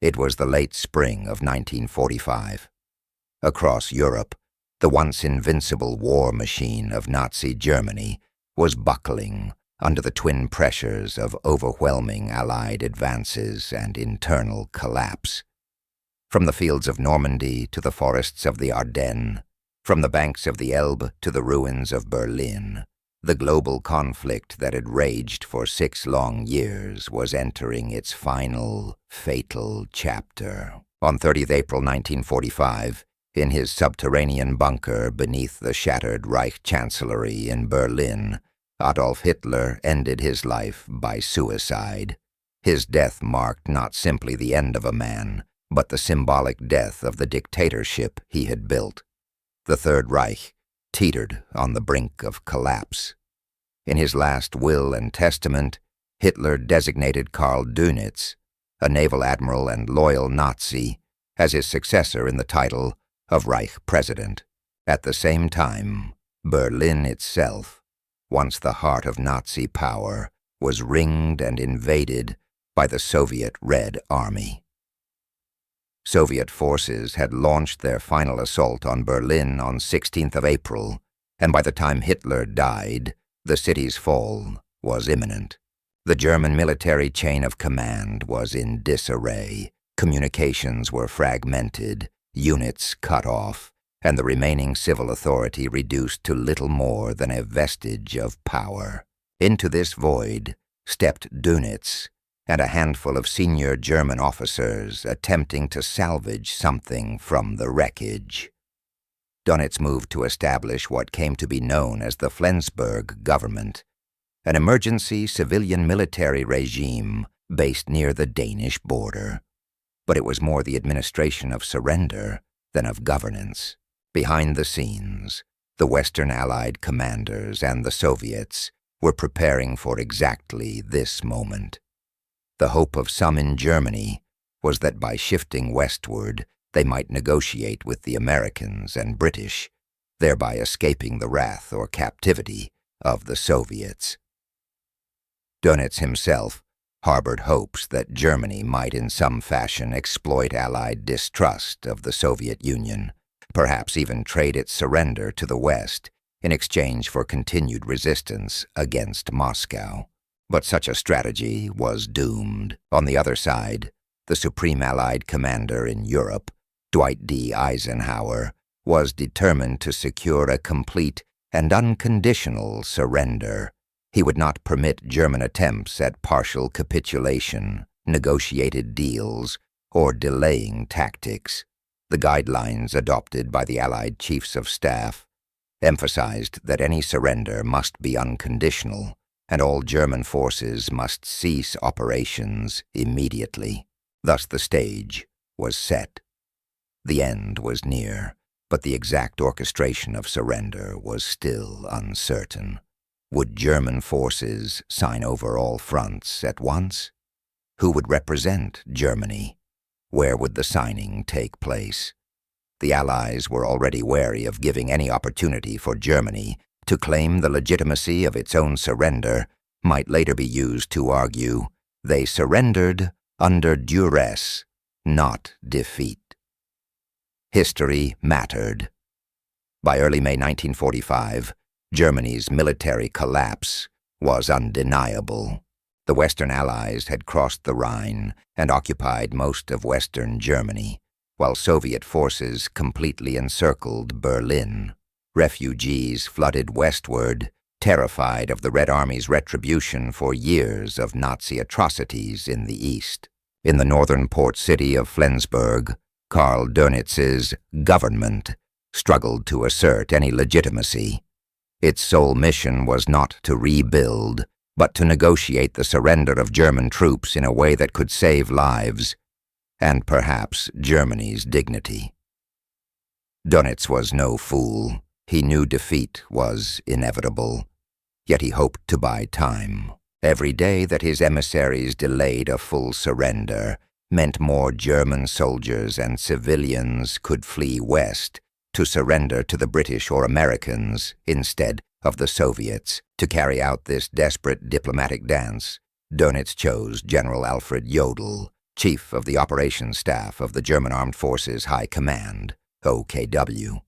It was the late spring of 1945. Across Europe, the once invincible war machine of Nazi Germany was buckling under the twin pressures of overwhelming Allied advances and internal collapse. From the fields of Normandy to the forests of the Ardennes, from the banks of the Elbe to the ruins of Berlin, the global conflict that had raged for 6 long years was entering its final, fatal chapter. On 30th April 1945, in his subterranean bunker beneath the shattered Reich Chancellery in Berlin, Adolf Hitler ended his life by suicide. His death marked not simply the end of a man, but the symbolic death of the dictatorship he had built. The Third Reich teetered on the brink of collapse. In his last will and testament, Hitler designated Karl Dönitz, a naval admiral and loyal Nazi, as his successor in the title of Reich President. At the same time, Berlin itself, once the heart of Nazi power, was ringed and invaded by the Soviet Red Army. Soviet forces had launched their final assault on Berlin on 16th of April, and by the time Hitler died, the city's fall was imminent. The German military chain of command was in disarray. Communications were fragmented, units cut off, and the remaining civil authority reduced to little more than a vestige of power. Into this void stepped Dönitz and a handful of senior German officers attempting to salvage something from the wreckage. Dönitz moved to establish what came to be known as the Flensburg government, an emergency civilian military regime based near the Danish border. But it was more the administration of surrender than of governance. Behind the scenes, the Western Allied commanders and the Soviets were preparing for exactly this moment. The hope of some in Germany was that by shifting westward, they might negotiate with the Americans and British, thereby escaping the wrath or captivity of the Soviets. Dönitz himself harbored hopes that Germany might in some fashion exploit Allied distrust of the Soviet Union, perhaps even trade its surrender to the West in exchange for continued resistance against Moscow. But such a strategy was doomed. On the other side, the Supreme Allied Commander in Europe, Dwight D. Eisenhower, was determined to secure a complete and unconditional surrender. He would not permit German attempts at partial capitulation, negotiated deals, or delaying tactics. The guidelines adopted by the Allied Chiefs of Staff emphasized that any surrender must be unconditional, and all German forces must cease operations immediately. Thus the stage was set. The end was near, but the exact orchestration of surrender was still uncertain. Would German forces sign over all fronts at once? Who would represent Germany? Where would the signing take place? The Allies were already wary of giving any opportunity for Germany to claim the legitimacy of its own surrender might later be used to argue they surrendered under duress, not defeat. History mattered. By early May 1945, Germany's military collapse was undeniable. The Western Allies had crossed the Rhine and occupied most of Western Germany, while Soviet forces completely encircled Berlin. Refugees flooded westward, terrified of the Red Army's retribution for years of Nazi atrocities in the east. In the northern port city of Flensburg, Karl Dönitz's government struggled to assert any legitimacy. Its sole mission was not to rebuild, but to negotiate the surrender of German troops in a way that could save lives, and perhaps Germany's dignity. Dönitz was no fool. He knew defeat was inevitable, yet he hoped to buy time. Every day that his emissaries delayed a full surrender meant more German soldiers and civilians could flee west to surrender to the British or Americans instead of the Soviets. To carry out this desperate diplomatic dance, Dönitz chose General Alfred Jodl, chief of the operations staff of the German Armed Forces High Command, OKW.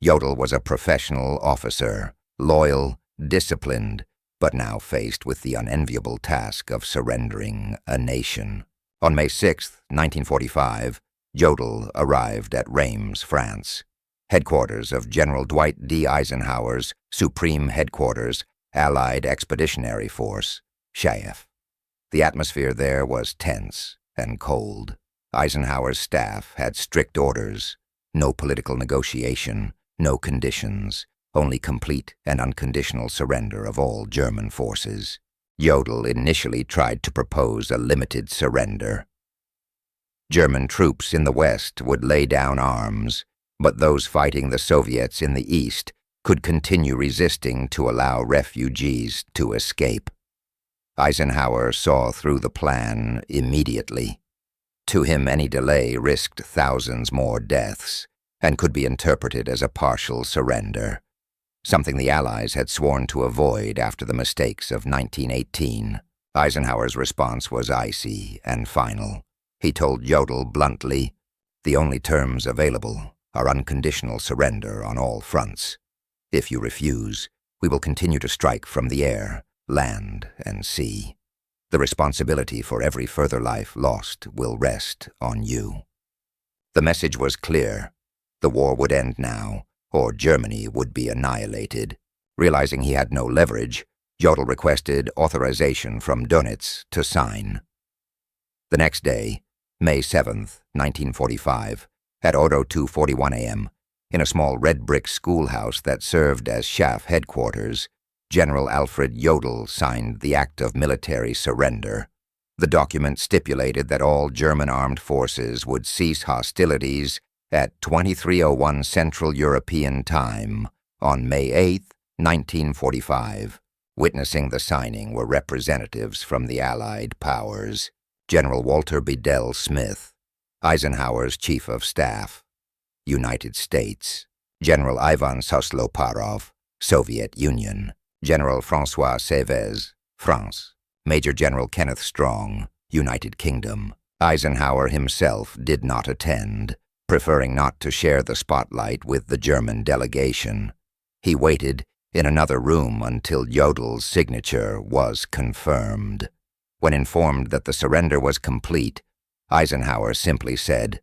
Jodl was a professional officer, loyal, disciplined, but now faced with the unenviable task of surrendering a nation. On May 6, 1945, Jodl arrived at Reims, France, headquarters of General Dwight D. Eisenhower's Supreme Headquarters Allied Expeditionary Force, SHAEF. The atmosphere there was tense and cold. Eisenhower's staff had strict orders: no political negotiation, no conditions, only complete and unconditional surrender of all German forces. Jodl initially tried to propose a limited surrender. German troops in the West would lay down arms, but those fighting the Soviets in the East could continue resisting to allow refugees to escape. Eisenhower saw through the plan immediately. To him, any delay risked thousands more deaths and could be interpreted as a partial surrender, something the Allies had sworn to avoid after the mistakes of 1918. Eisenhower's response was icy and final. He told Jodl bluntly, "The only terms available are unconditional surrender on all fronts. If you refuse, we will continue to strike from the air, land, and sea. The responsibility for every further life lost will rest on you." The message was clear. The war would end now, or Germany would be annihilated. Realizing he had no leverage, Jodl requested authorization from Dönitz to sign. The next day, May 7, 1945, at Ordo 2:41 a.m., in a small red brick schoolhouse that served as SHAEF headquarters, General Alfred Jodl signed the Act of Military Surrender. The document stipulated that all German armed forces would cease hostilities at 23:01 Central European Time on May 8, 1945. Witnessing the signing were representatives from the Allied powers: General Walter Bedell Smith, Eisenhower's Chief of Staff, United States; General Ivan Sosloparov, Soviet Union; General François Sévez, France; Major General Kenneth Strong, United Kingdom. Eisenhower himself did not attend, preferring not to share the spotlight with the German delegation. He waited in another room until Jodl's signature was confirmed. When informed that the surrender was complete, Eisenhower simply said,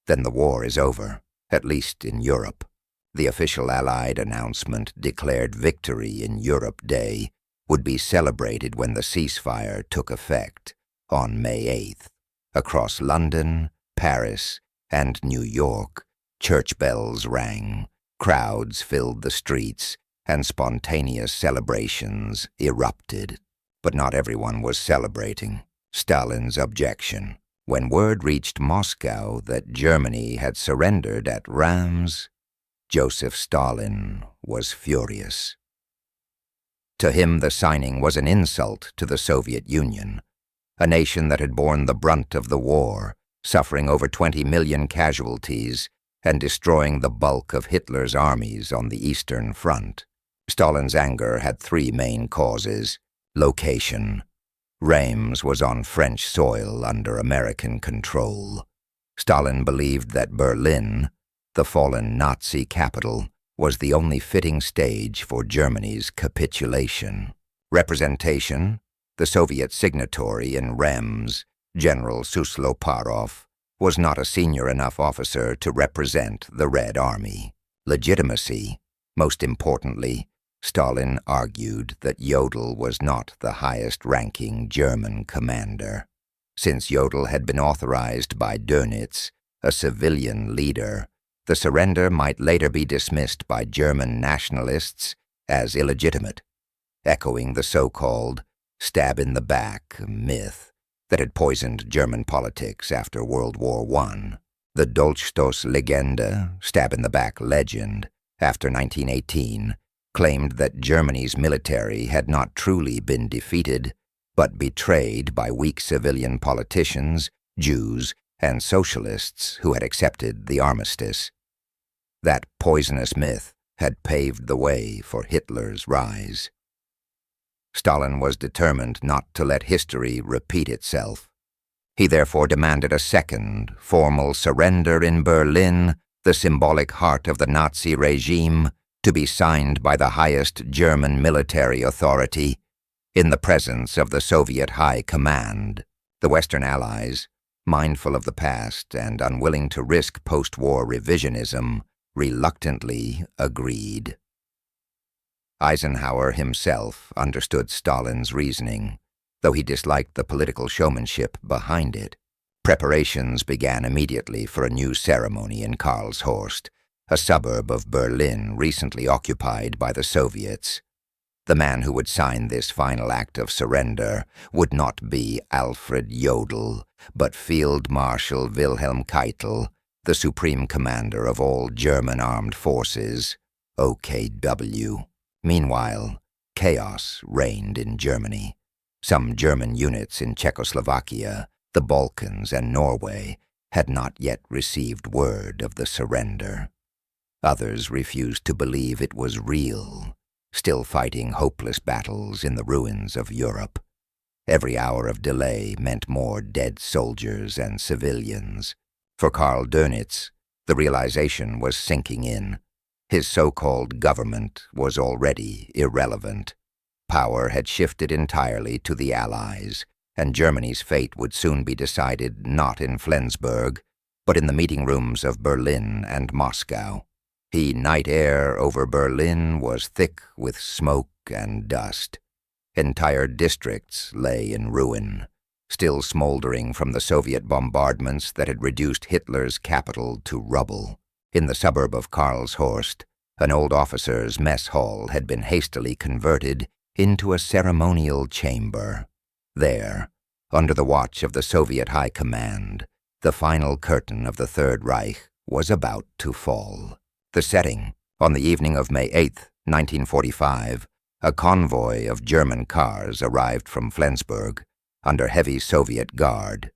"Then the war is over, at least in Europe." The official Allied announcement declared Victory in Europe Day would be celebrated when the ceasefire took effect on May 8th. Across London, Paris, and New York, church bells rang, crowds filled the streets, and spontaneous celebrations erupted. But not everyone was celebrating. Stalin's objection. When word reached Moscow that Germany had surrendered at Reims, Joseph Stalin was furious. To him, the signing was an insult to the Soviet Union, a nation that had borne the brunt of the war, suffering over 20 million casualties and destroying the bulk of Hitler's armies on the Eastern Front. Stalin's anger had three main causes. Location. Reims was on French soil under American control. Stalin believed that Berlin, the fallen Nazi capital, was the only fitting stage for Germany's capitulation. Representation. The Soviet signatory in Reims, General Sosloparov, was not a senior enough officer to represent the Red Army. Legitimacy. Most importantly, Stalin argued that Jodl was not the highest-ranking German commander. Since Jodl had been authorized by Dönitz, a civilian leader, the surrender might later be dismissed by German nationalists as illegitimate, echoing the so-called stab-in-the-back myth that had poisoned German politics after World War I. The Dolchstoßlegende, stab-in-the-back legend, after 1918, claimed that Germany's military had not truly been defeated, but betrayed by weak civilian politicians, Jews, and socialists who had accepted the armistice. That poisonous myth had paved the way for Hitler's rise. Stalin was determined not to let history repeat itself. He therefore demanded a second, formal surrender in Berlin, the symbolic heart of the Nazi regime, to be signed by the highest German military authority, in the presence of the Soviet High Command. The Western Allies, mindful of the past and unwilling to risk post-war revisionism, reluctantly agreed. Eisenhower himself understood Stalin's reasoning, though he disliked the political showmanship behind it. Preparations began immediately for a new ceremony in Karlshorst, a suburb of Berlin recently occupied by the Soviets. The man who would sign this final act of surrender would not be Alfred Jodl, but Field Marshal Wilhelm Keitel, the supreme commander of all German armed forces, OKW. Meanwhile, chaos reigned in Germany. Some German units in Czechoslovakia, the Balkans, and Norway had not yet received word of the surrender. Others refused to believe it was real, still fighting hopeless battles in the ruins of Europe. Every hour of delay meant more dead soldiers and civilians. For Karl Dönitz, the realization was sinking in. His so-called government was already irrelevant. Power had shifted entirely to the Allies, and Germany's fate would soon be decided not in Flensburg, but in the meeting rooms of Berlin and Moscow. The night air over Berlin was thick with smoke and dust. Entire districts lay in ruin, still smoldering from the Soviet bombardments that had reduced Hitler's capital to rubble. In the suburb of Karlshorst, an old officer's mess hall had been hastily converted into a ceremonial chamber. There, under the watch of the Soviet High Command, the final curtain of the Third Reich was about to fall. The setting, on the evening of May 8, 1945, a convoy of German cars arrived from Flensburg under heavy Soviet guard.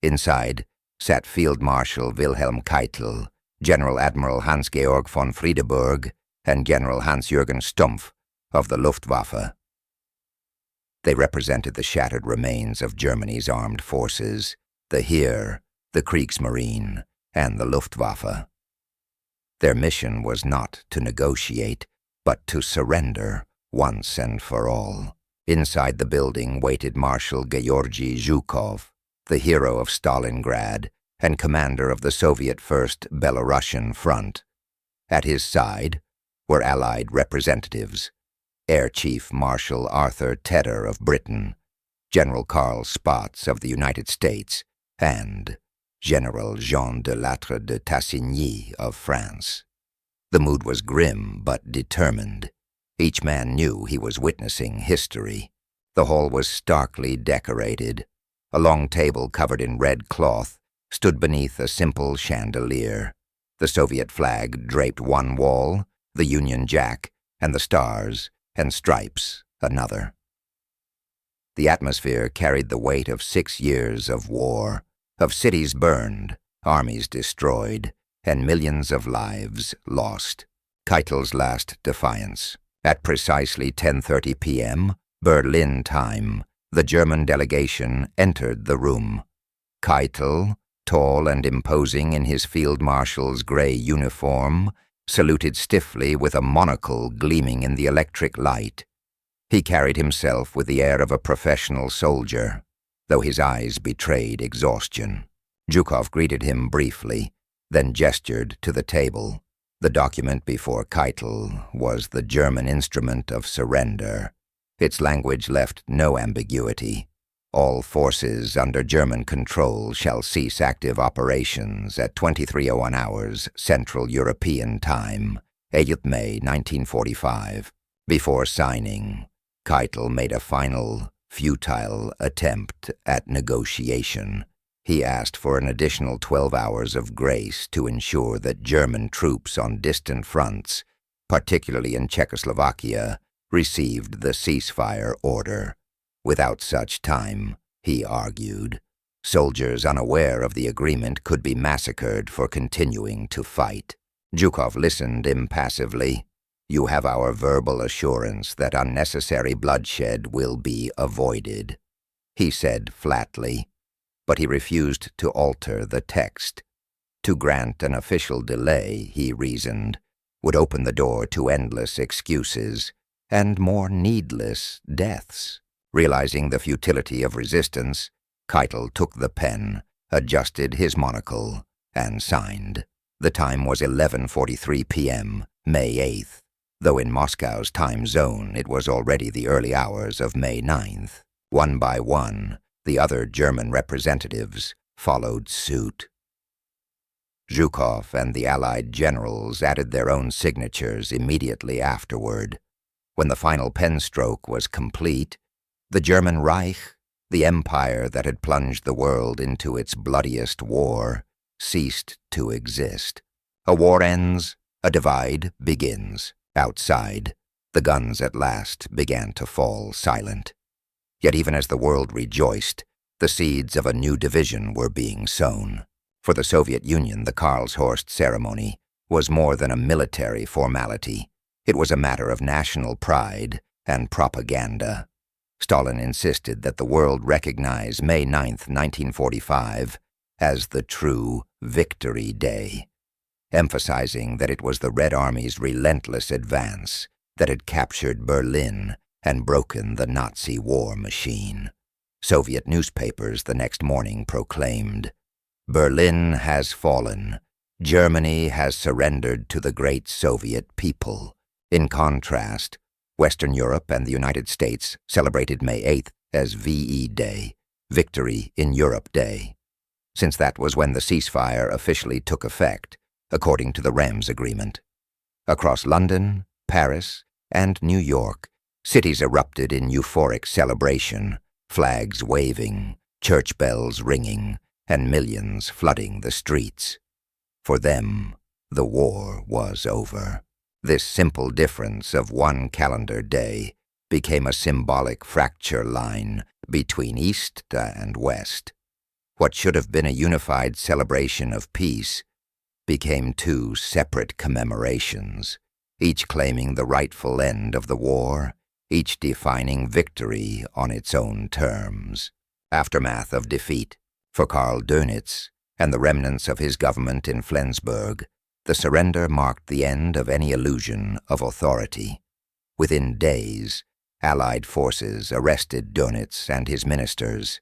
Inside sat Field Marshal Wilhelm Keitel, General Admiral Hans-Georg von Friedeburg, and General Hans-Jürgen Stumpf of the Luftwaffe. They represented the shattered remains of Germany's armed forces, the Heer, the Kriegsmarine, and the Luftwaffe. Their mission was not to negotiate, but to surrender once and for all. Inside the building waited Marshal Georgy Zhukov, the hero of Stalingrad and commander of the Soviet First Belarusian Front. At his side were Allied representatives, Air Chief Marshal Arthur Tedder of Britain, General Karl Spaatz of the United States, and General Jean de Lattre de Tassigny of France. The mood was grim but determined. Each man knew he was witnessing history. The hall was starkly decorated. A long table covered in red cloth stood beneath a simple chandelier. The Soviet flag draped one wall, the Union Jack, and the stars and stripes another. The atmosphere carried the weight of 6 years of war, of cities burned, armies destroyed, and millions of lives lost. Keitel's last defiance. At precisely 10:30 p.m., Berlin time, the German delegation entered the room. Keitel, tall and imposing in his field marshal's gray uniform, saluted stiffly with a monocle gleaming in the electric light. He carried himself with the air of a professional soldier, though his eyes betrayed exhaustion. Zhukov greeted him briefly, then gestured to the table. The document before Keitel was the German instrument of surrender. Its language left no ambiguity. All forces under German control shall cease active operations at 23:01 hours Central European Time, 8th May 1945. Before signing, Keitel made a final, futile attempt at negotiation. He asked for an additional 12 hours of grace to ensure that German troops on distant fronts, particularly in Czechoslovakia, received the ceasefire order. Without such time, he argued, soldiers unaware of the agreement could be massacred for continuing to fight. Zhukov listened impassively. You have our verbal assurance that unnecessary bloodshed will be avoided, he said flatly. but he refused to alter the text. To grant an official delay, he reasoned, would open the door to endless excuses and more needless deaths. Realizing the futility of resistance, Keitel took the pen, adjusted his monocle, and signed. The time was 11:43 p.m., May 8th, though in Moscow's time zone it was already the early hours of May 9th. One by one, the other German representatives followed suit. Zhukov and the Allied generals added their own signatures immediately afterward. When the final pen stroke was complete, the German Reich, the empire that had plunged the world into its bloodiest war, ceased to exist. A war ends, a divide begins. Outside, the guns at last began to fall silent. Yet even as the world rejoiced, the seeds of a new division were being sown. For the Soviet Union, the Karlshorst ceremony was more than a military formality. It was a matter of national pride and propaganda. Stalin insisted that the world recognize May 9, 1945, as the true Victory Day, emphasizing that it was the Red Army's relentless advance that had captured Berlin and broken the Nazi war machine. Soviet newspapers the next morning proclaimed, "Berlin has fallen. Germany has surrendered to the great Soviet people." In contrast, Western Europe and the United States celebrated May 8th as VE Day, Victory in Europe Day, since that was when the ceasefire officially took effect, according to the Reims Agreement. Across London, Paris, and New York, cities erupted in euphoric celebration, flags waving, church bells ringing, and millions flooding the streets. For them, the war was over. This simple difference of one calendar day became a symbolic fracture line between East and West. What should have been a unified celebration of peace became two separate commemorations, each claiming the rightful end of the war, each defining victory on its own terms. Aftermath of defeat. For Karl Dönitz and the remnants of his government in Flensburg, the surrender marked the end of any illusion of authority. Within days, Allied forces arrested Dönitz and his ministers.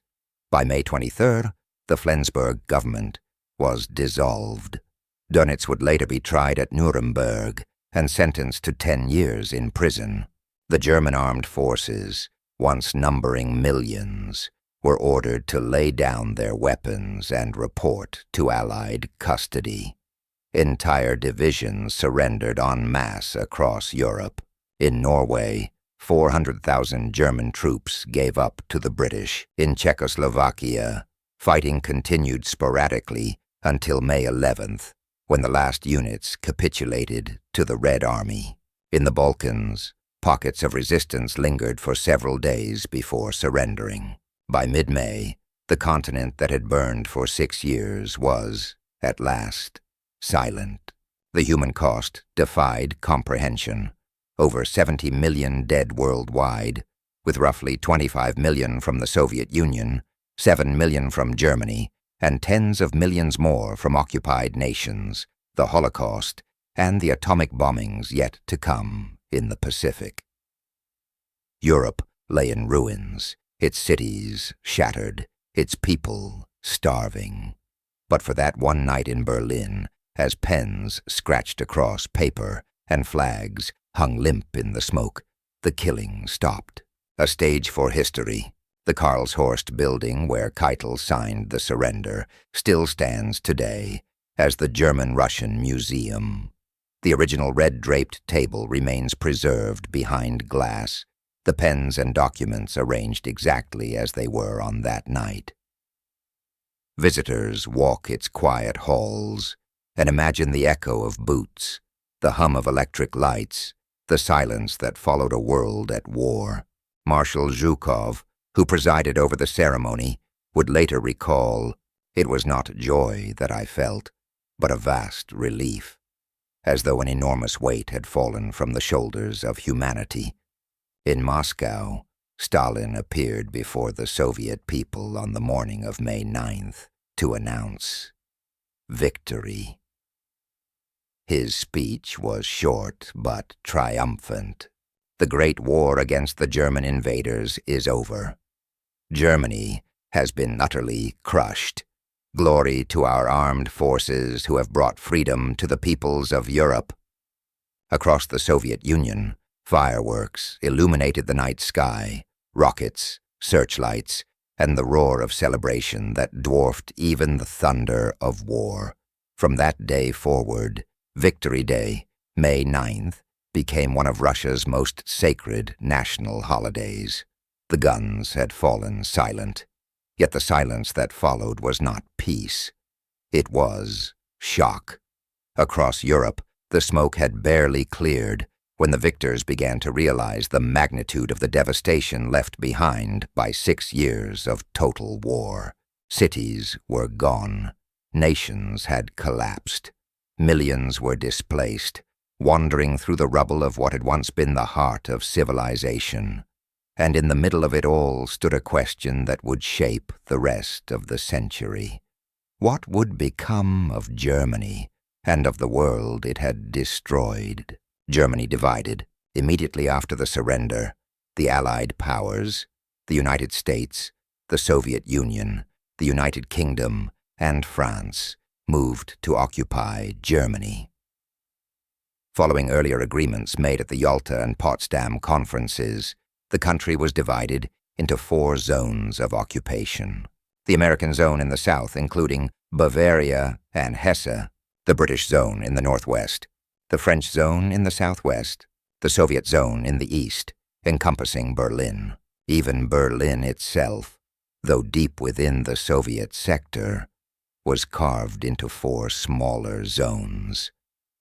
By May 23rd, the Flensburg government was dissolved. Dönitz would later be tried at Nuremberg and sentenced to 10 years in prison. The German armed forces, once numbering millions, were ordered to lay down their weapons and report to Allied custody. Entire divisions surrendered en masse across Europe. In Norway, 400,000 German troops gave up to the British. In Czechoslovakia, fighting continued sporadically until May 11th, when the last units capitulated to the Red Army. In the Balkans, pockets of resistance lingered for several days before surrendering. By mid-May, the continent that had burned for 6 years was, at last, silent. The human cost defied comprehension. Over 70 million dead worldwide, with roughly 25 million from the Soviet Union, 7 million from Germany, and tens of millions more from occupied nations, the Holocaust, and the atomic bombings yet to come in the Pacific. Europe lay in ruins, its cities shattered, its people starving. But for that one night in Berlin, as pens scratched across paper and flags hung limp in the smoke, the killing stopped. A stage for history. The Karlshorst building where Keitel signed the surrender still stands today as the German-Russian Museum. The original red-draped table remains preserved behind glass, the pens and documents arranged exactly as they were on that night. Visitors walk its quiet halls and imagine the echo of boots, the hum of electric lights, the silence that followed a world at war. Marshal Zhukov, who presided over the ceremony, would later recall, "It was not joy that I felt, but a vast relief, as though an enormous weight had fallen from the shoulders of humanity." In Moscow, Stalin appeared before the Soviet people on the morning of May 9th to announce victory. His speech was short but triumphant. The Great War against the German invaders is over. Germany has been utterly crushed. Glory to our armed forces who have brought freedom to the peoples of Europe. Across the Soviet Union, fireworks illuminated the night sky, rockets, searchlights, and the roar of celebration that dwarfed even the thunder of war. From that day forward, Victory Day, May 9th, became one of Russia's most sacred national holidays. The guns had fallen silent, yet the silence that followed was not peace. It was shock. Across Europe, the smoke had barely cleared when the victors began to realize the magnitude of the devastation left behind by 6 years of total war. Cities were gone. Nations had collapsed. Millions were displaced, wandering through the rubble of what had once been the heart of civilization. And in the middle of it all stood a question that would shape the rest of the century. What would become of Germany and of the world it had destroyed? Germany divided. Immediately after the surrender, the Allied powers, the United States, the Soviet Union, the United Kingdom, and France moved to occupy Germany. Following earlier agreements made at the Yalta and Potsdam conferences, the country was divided into 4 zones of occupation. The American zone in the south, including Bavaria and Hesse, the British zone in the northwest, the French zone in the southwest, the Soviet zone in the east, encompassing Berlin. Even Berlin itself, though deep within the Soviet sector, was carved into 4 smaller zones,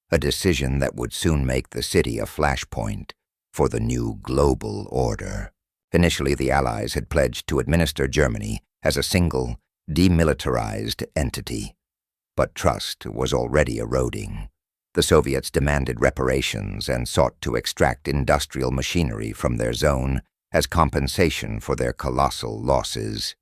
a decision that would soon make the city a flashpoint for the new global order. Initially, the Allies had pledged to administer Germany as a single, demilitarized entity. But trust was already eroding. The Soviets demanded reparations and sought to extract industrial machinery from their zone as compensation for their colossal losses.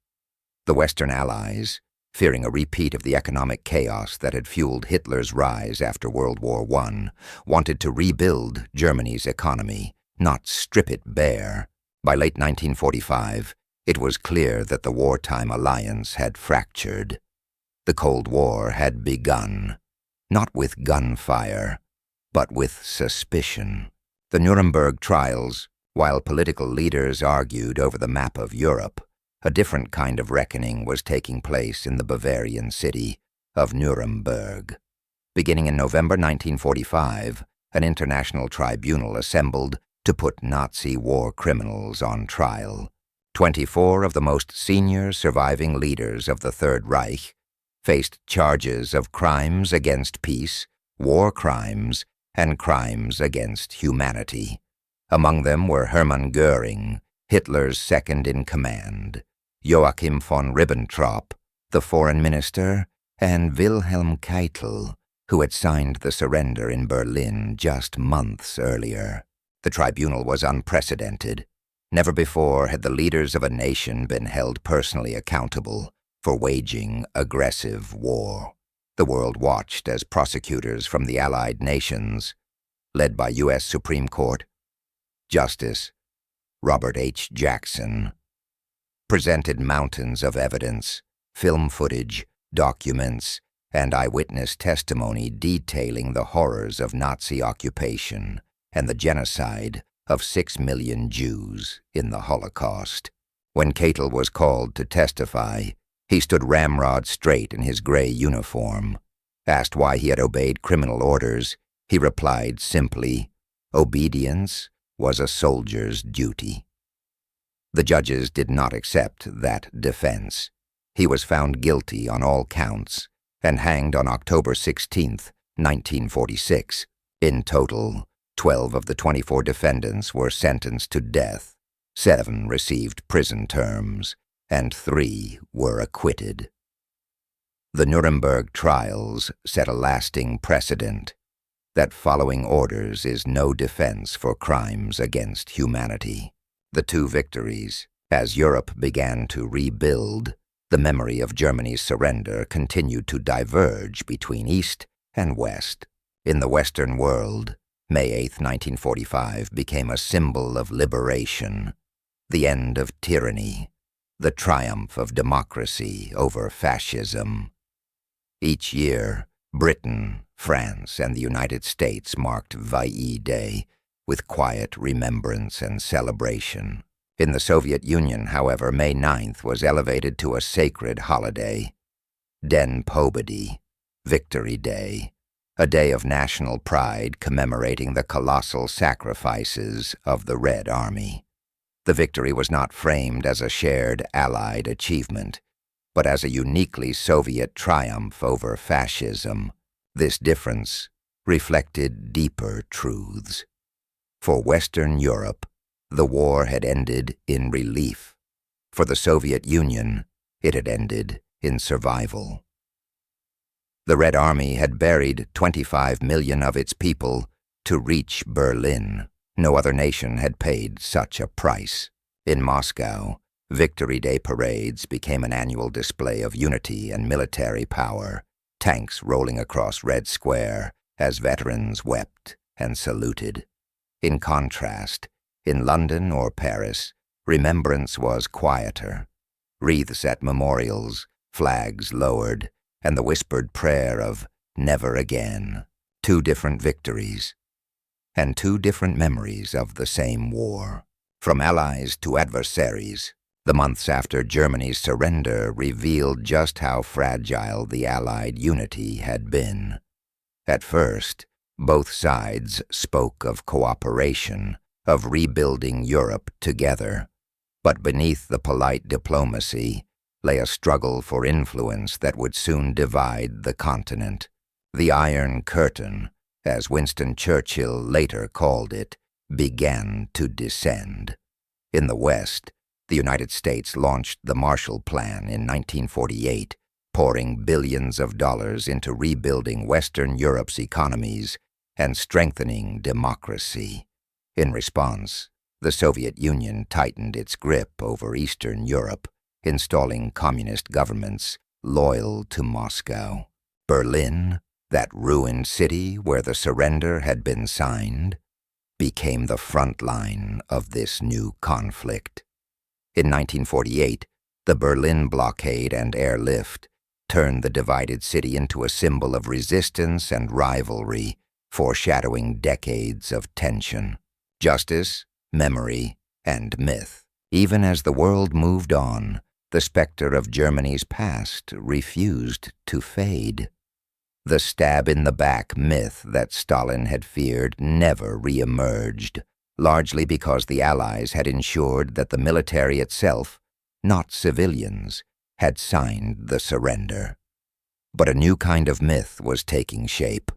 The Western Allies, fearing a repeat of the economic chaos that had fueled Hitler's rise after World War I, wanted to rebuild Germany's economy, not strip it bare. By late 1945, it was clear that the wartime alliance had fractured. The Cold War had begun, not with gunfire, but with suspicion. The Nuremberg trials, while political leaders argued over the map of Europe, a different kind of reckoning was taking place in the Bavarian city of Nuremberg. Beginning in November 1945, an international tribunal assembled to put Nazi war criminals on trial. 24 of the most senior surviving leaders of the Third Reich faced charges of crimes against peace, war crimes, and crimes against humanity. Among them were Hermann Göring, Hitler's second-in-command, Joachim von Ribbentrop, the foreign minister, and Wilhelm Keitel, who had signed the surrender in Berlin just months earlier. The tribunal was unprecedented. Never before had the leaders of a nation been held personally accountable for waging aggressive war. The world watched as prosecutors from the Allied nations, led by U.S. Supreme Court Justice Robert H. Jackson, presented mountains of evidence, film footage, documents, and eyewitness testimony detailing the horrors of Nazi occupation and the genocide of 6 million Jews in the Holocaust. When Keitel was called to testify, he stood ramrod straight in his gray uniform. Asked why he had obeyed criminal orders, he replied simply, "Obedience was a soldier's duty." The judges did not accept that defense. He was found guilty on all counts and hanged on October 16, 1946. In total, 12 of the 24 defendants were sentenced to death, 7 received prison terms, and 3 were acquitted. The Nuremberg trials set a lasting precedent that following orders is no defense for crimes against humanity. The two victories. As Europe began to rebuild, the memory of Germany's surrender continued to diverge between East and West. In the Western world, May 8, 1945 became a symbol of liberation, the end of tyranny, the triumph of democracy over fascism. Each year, Britain, France, and the United States marked VIE Day with quiet remembrance and celebration. In the Soviet Union, however, May 9th was elevated to a sacred holiday, Den Pobedy, Victory Day, a day of national pride commemorating the colossal sacrifices of the Red Army. The victory was not framed as a shared Allied achievement, but as a uniquely Soviet triumph over fascism. This difference reflected deeper truths. For Western Europe, the war had ended in relief. For the Soviet Union, it had ended in survival. The Red Army had buried 25 million of its people to reach Berlin. No other nation had paid such a price. In Moscow, Victory Day parades became an annual display of unity and military power, tanks rolling across Red Square as veterans wept and saluted. In contrast, in London or Paris, remembrance was quieter. Wreaths at memorials, flags lowered, and the whispered prayer of never again. Two different victories, and two different memories of the same war. From allies to adversaries, the months after Germany's surrender revealed just how fragile the Allied unity had been. At first, both sides spoke of cooperation, of rebuilding Europe together. But beneath the polite diplomacy lay a struggle for influence that would soon divide the continent. The Iron Curtain, as Winston Churchill later called it, began to descend. In the West, the United States launched the Marshall Plan in 1948, pouring billions of dollars into rebuilding Western Europe's economies and strengthening democracy. In response, the Soviet Union tightened its grip over Eastern Europe, installing communist governments loyal to Moscow. Berlin, that ruined city where the surrender had been signed, became the front line of this new conflict. In 1948, the Berlin blockade and airlift turned the divided city into a symbol of resistance and rivalry, foreshadowing decades of tension. Justice, memory, and myth. Even as the world moved on, the specter of Germany's past refused to fade. The stab-in-the-back myth that Stalin had feared never re-emerged, largely because the Allies had ensured that the military itself, not civilians, had signed the surrender. But a new kind of myth was taking shape,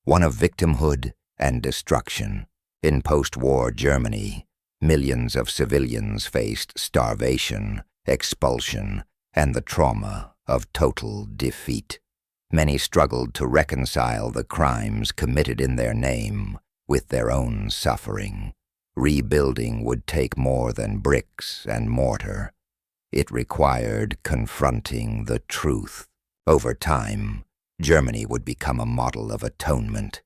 one of victimhood and destruction. In post-war Germany, millions of civilians faced starvation, expulsion, and the trauma of total defeat. Many struggled to reconcile the crimes committed in their name with their own suffering. Rebuilding would take more than bricks and mortar. It required confronting the truth. Over time, Germany would become a model of atonement.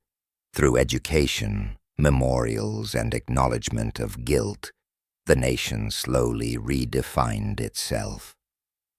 Through education, memorials, and acknowledgement of guilt, the nation slowly redefined itself.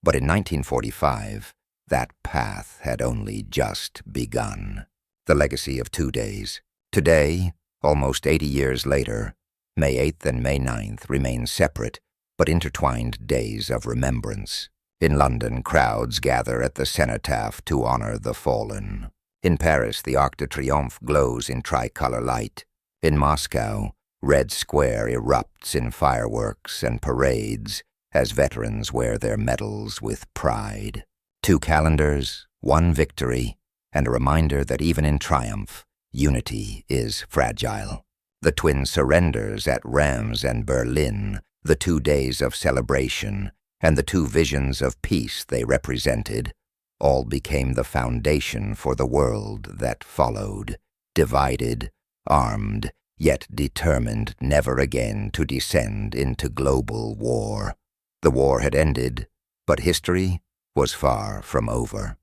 But in 1945, that path had only just begun. The legacy of 2 days. Today, almost 80 years later, May 8th and May 9th remain separate but intertwined days of remembrance. In London, crowds gather at the cenotaph to honor the fallen. In Paris, the Arc de Triomphe glows in tricolor light. In Moscow, Red Square erupts in fireworks and parades as veterans wear their medals with pride. 2 calendars, 1 victory, and a reminder that even in triumph, unity is fragile. The twin surrenders at Reims and Berlin, the 2 days of celebration, and the 2 visions of peace they represented, all became the foundation for the world that followed, divided, armed, yet determined never again to descend into global war. The war had ended, but history was far from over.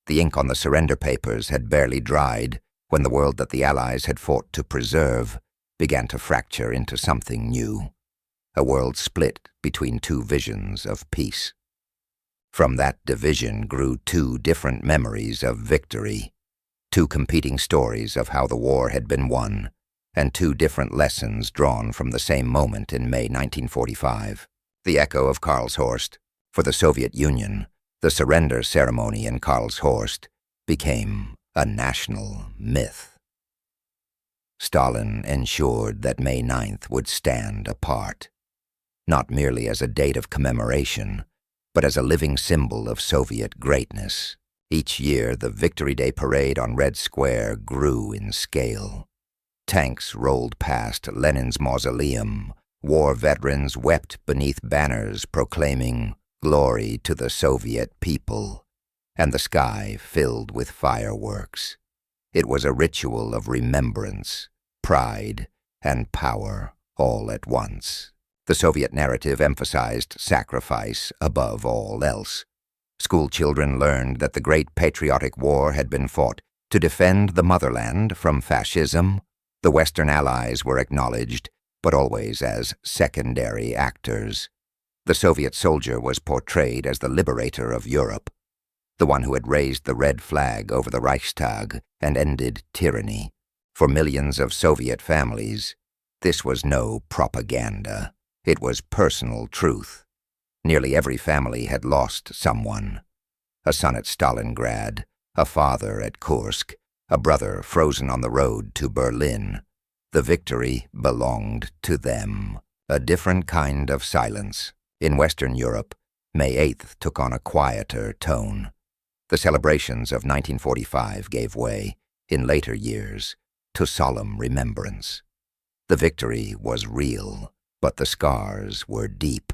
The ink on the surrender papers had barely dried when the world that the Allies had fought to preserve began to fracture into something new, a world split between two visions of peace. From that division grew two different memories of victory, two competing stories of how the war had been won, and two different lessons drawn from the same moment in May 1945. The echo of Karlshorst. For the Soviet Union, the surrender ceremony in Karlshorst became a national myth. Stalin ensured that May 9th would stand apart, not merely as a date of commemoration, but as a living symbol of Soviet greatness. Each year, the Victory Day parade on Red Square grew in scale. Tanks rolled past Lenin's mausoleum. War veterans wept beneath banners proclaiming "Glory to the Soviet people," and the sky filled with fireworks. It was a ritual of remembrance, pride, and power all at once. The Soviet narrative emphasized sacrifice above all else. School children learned that the great patriotic war had been fought to defend the motherland from fascism. The Western Allies were acknowledged, but always as secondary actors. The Soviet soldier was portrayed as the liberator of Europe, the one who had raised the red flag over the Reichstag and ended tyranny. For millions of Soviet families, this was no propaganda. It was personal truth. Nearly every family had lost someone. A son at Stalingrad, a father at Kursk, a brother frozen on the road to Berlin. The victory belonged to them. A different kind of silence. In Western Europe, May 8th took on a quieter tone. The celebrations of 1945 gave way, in later years, to solemn remembrance. The victory was real, but the scars were deep.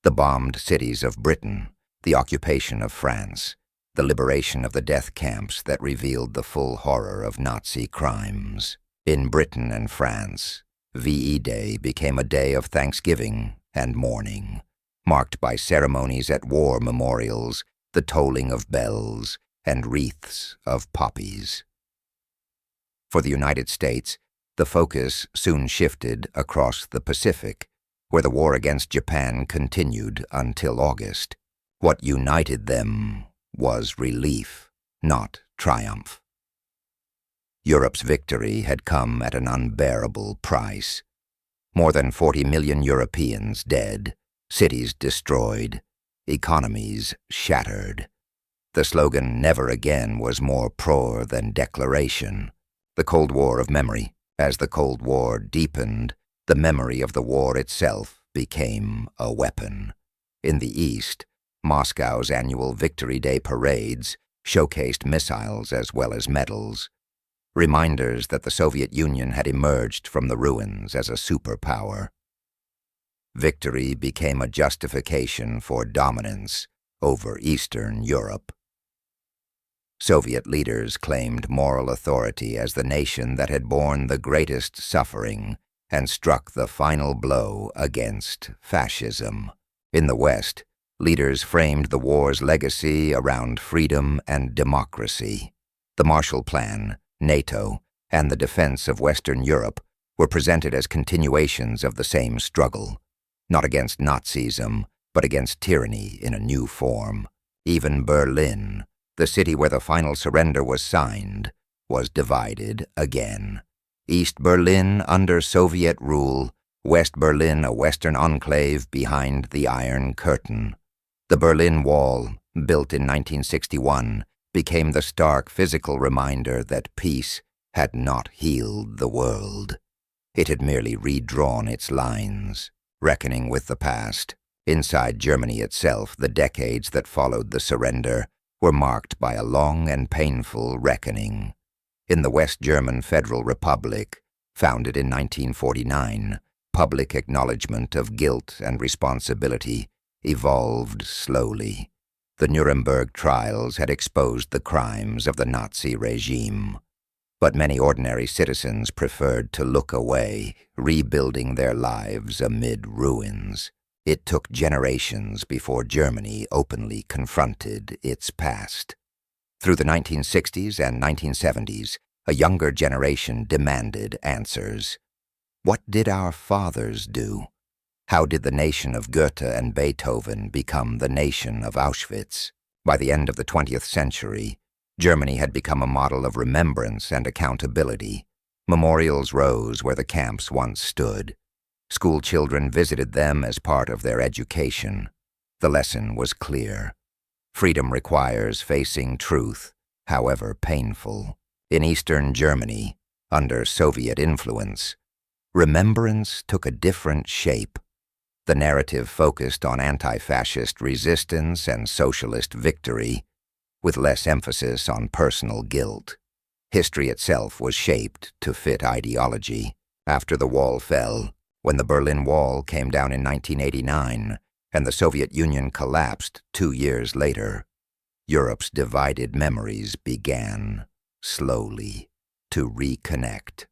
The bombed cities of Britain, the occupation of France, the liberation of the death camps that revealed the full horror of Nazi crimes. In Britain and France, VE Day became a day of thanksgiving and mourning, marked by ceremonies at war memorials, the tolling of bells, and wreaths of poppies. For the United States, the focus soon shifted across the Pacific, where the war against Japan continued until August. What united them was relief, not triumph. Europe's victory had come at an unbearable price. More than 40 million Europeans dead, cities destroyed, economies shattered. The slogan "Never Again" was more prayer than declaration. The Cold War of memory. As the Cold War deepened, the memory of the war itself became a weapon. In the East, Moscow's annual Victory Day parades showcased missiles as well as medals, reminders that the Soviet Union had emerged from the ruins as a superpower. Victory became a justification for dominance over Eastern Europe. Soviet leaders claimed moral authority as the nation that had borne the greatest suffering and struck the final blow against fascism. In the West, leaders framed the war's legacy around freedom and democracy. The Marshall Plan, NATO, and the defense of Western Europe were presented as continuations of the same struggle, not against Nazism, but against tyranny in a new form. Even Berlin, the city where the final surrender was signed, was divided again. East Berlin under Soviet rule, West Berlin a Western enclave behind the Iron Curtain. The Berlin Wall, built in 1961, became the stark physical reminder that peace had not healed the world. It had merely redrawn its lines, reckoning with the past. Inside Germany itself, the decades that followed the surrender were marked by a long and painful reckoning. In the West German Federal Republic, founded in 1949, public acknowledgement of guilt and responsibility evolved slowly. The Nuremberg trials had exposed the crimes of the Nazi regime. But many ordinary citizens preferred to look away, rebuilding their lives amid ruins. It took generations before Germany openly confronted its past. Through the 1960s and 1970s, a younger generation demanded answers. What did our fathers do? How did the nation of Goethe and Beethoven become the nation of Auschwitz? By the end of the 20th century, Germany had become a model of remembrance and accountability. Memorials rose where the camps once stood. School children visited them as part of their education. The lesson was clear. Freedom requires facing truth, however painful. In Eastern Germany, under Soviet influence, remembrance took a different shape. The narrative focused on anti-fascist resistance and socialist victory, with less emphasis on personal guilt. History itself was shaped to fit ideology. After the wall fell, when the Berlin Wall came down in 1989 and the Soviet Union collapsed 2 years later, Europe's divided memories began, slowly, to reconnect.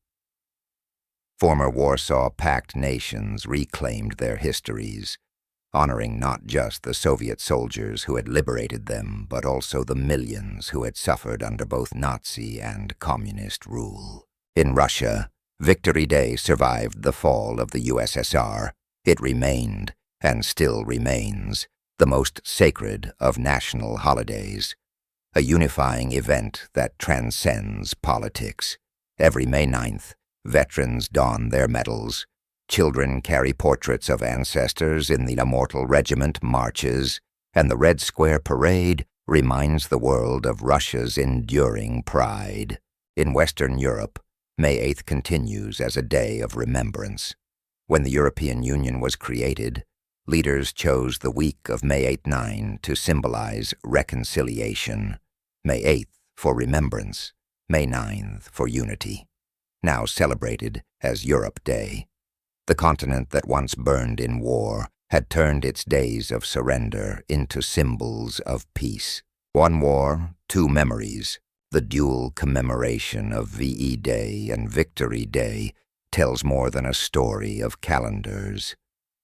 Former Warsaw Pact nations reclaimed their histories, honoring not just the Soviet soldiers who had liberated them, but also the millions who had suffered under both Nazi and communist rule. In Russia, Victory Day survived the fall of the USSR. It remained, and still remains, the most sacred of national holidays, a unifying event that transcends politics. Every May 9th, veterans don their medals. Children carry portraits of ancestors in the Immortal Regiment marches, and the Red Square Parade reminds the world of Russia's enduring pride. In Western Europe, May 8th continues as a day of remembrance. When the European Union was created, leaders chose the week of May 8-9 to symbolize reconciliation. May 8th for remembrance, May 9th for unity. Now celebrated as Europe Day. The continent that once burned in war had turned its days of surrender into symbols of peace. One war, two memories. The dual commemoration of VE Day and Victory Day tells more than a story of calendars.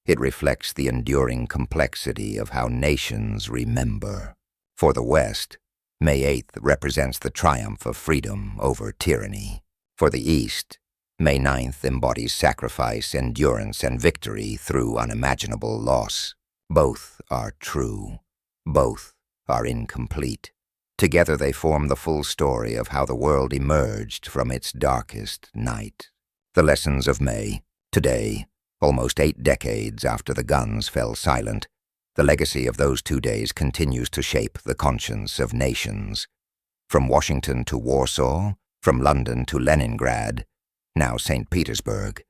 It reflects the enduring complexity of how nations remember. For the West, May 8th represents the triumph of freedom over tyranny. For the East, May 9th embodies sacrifice, endurance, and victory through unimaginable loss. Both are true. Both are incomplete. Together they form the full story of how the world emerged from its darkest night. The lessons of May. Today, almost 8 decades after the guns fell silent, the legacy of those 2 days continues to shape the conscience of nations. From Washington to Warsaw, from London to Leningrad, now St. Petersburg,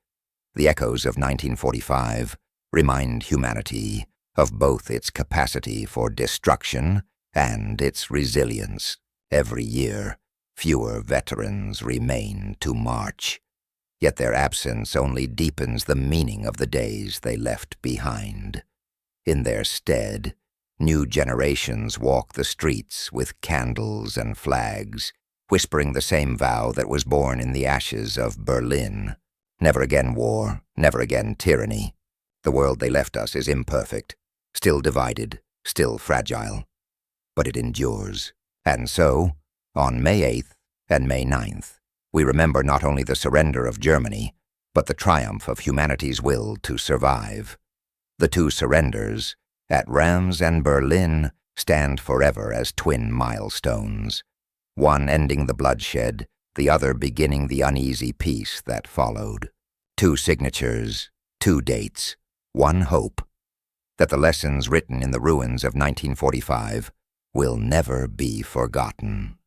the echoes of 1945 remind humanity of both its capacity for destruction and its resilience. Every year, fewer veterans remain to march, yet their absence only deepens the meaning of the days they left behind. In their stead, new generations walk the streets with candles and flags, whispering the same vow that was born in the ashes of Berlin. Never again war, never again tyranny. The world they left us is imperfect, still divided, still fragile. But it endures. And so, on May 8th and May 9th, we remember not only the surrender of Germany, but the triumph of humanity's will to survive. The two surrenders, at Reims and Berlin, stand forever as twin milestones, one ending the bloodshed, the other beginning the uneasy peace that followed. 2 signatures, 2 dates, one hope, that the lessons written in the ruins of 1945 will never be forgotten.